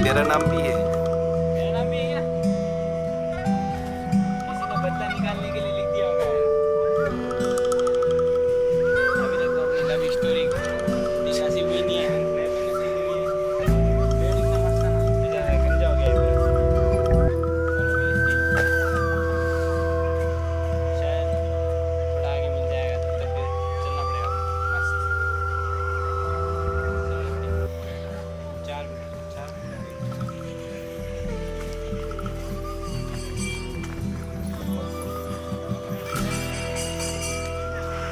तेरा नाम भी है? मेरा नाम भी है क्या? किसी ने बदला निकालने के लिए लिख दिया होगा यार। अभी तक तो अपनी लव स्टोरी नसीब हुई नहीं है। मेरे को नसीब हुई है। पेड़ इतना मस्त था ना, बेचारा गंजा हो गया है पूरा। शायद थोड़ा आगे मिल जाएगा, तब तक फिर चलना पड़ेगा मस्त। 4 मिनट 4 मिनट।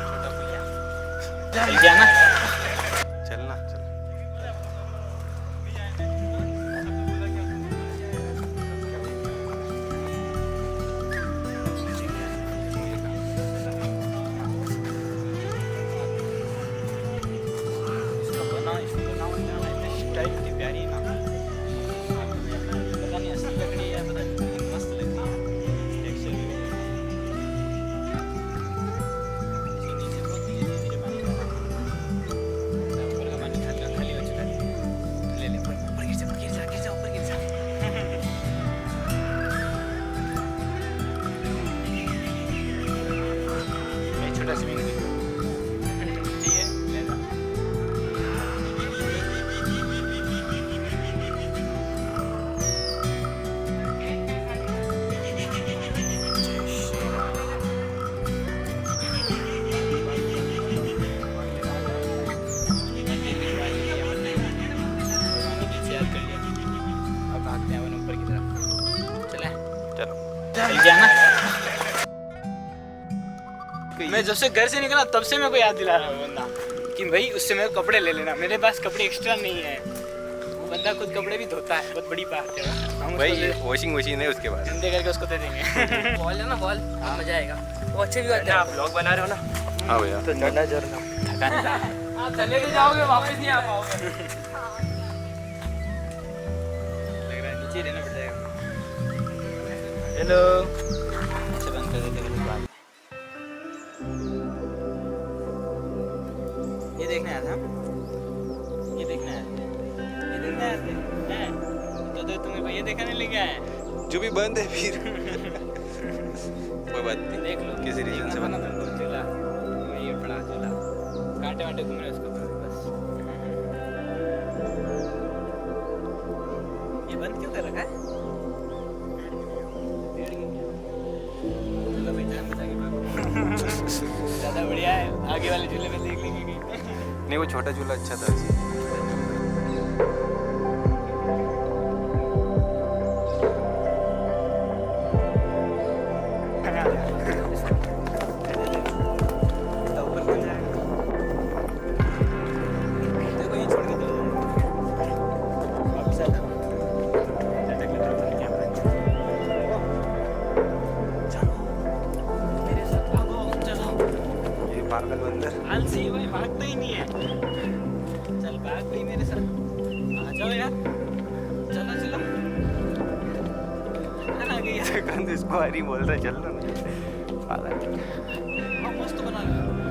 छोटा भैया चल गया ना। चलना चल। इसका बनावट जाना इतनी स्टाइल की प्यारी है ना। पता नहीं असली लकड़ी है, पता नहीं कितनी मस्त लगती है। टेक्सचर भी इसके नीचे बहुत धीरे धीरे पानी जा रहा है। ऊपर का पानी हल्का खाली हो चुका है। ले ले ऊपर गिर जा, ऊपर गिर जा, गिर जा, ऊपर गिर जा। ये छोटा स्विमिंग पूल ठीक है, ले लो। चलो मैं जब से घर से निकला तब से मेरे को याद दिला रहा है वो बंदा कि भाई उससे मेरे को कपड़े ले लेना। मेरे पास कपड़े एक्स्ट्रा नहीं है। वो बंदा खुद कपड़े भी धोता है, बहुत बड़ी बात है। हम भाई उसको ये वॉशिंग मशीन है उसके पास। धंधे करके उसको दे देंगे। बॉल है ना, बॉल मजा आएगा। वो अच्छे भी आते हैं। आप ब्लॉग बना रहे हो ना, हाँ भैया। तो चढ़ना जरूर। थका नहीं था। आप चले के जाओगे, वापस नहीं आ पाओगे। लग रहा है नीचे रहना पड़ जाएगा। हेलो, अच्छा बंद कर देते हैं बात। ये देखने आया था, ये देखने आया था, ये देखने आया था हैं? तो तुम्हें भैया देखने ले गया है। जो भी बंद है फिर कोई बात नहीं, देख लो किसी रीजन से बंद है। तुमको झूला ये बड़ा झूला कांटे वांटे घूम रहे उसको बस। ये बंद क्यों कर रखा है? पेड़ गिर गया। झूला भाई जान बचा के भागो। ज़्यादा बढ़िया है, आगे वाले झूले में देख लेंगे कहीं। नहीं वो छोटा झूला अच्छा था। ऊपर मिल जाएगा। देखो ये छोड़ के दो वापस आ जाओ। झटक ले तरफ से कैमरा। चलो मेरे साथ भागो, चलो। ये पागल बंदर। आलसी भाई भागता ही नहीं है। चल भाग भाई मेरे साथ, आ जाओ यार, चलो चलो। आ गई यार। इसको हरी बोल रहा है, चल लो ना पागल। मस्त बना रहे हो।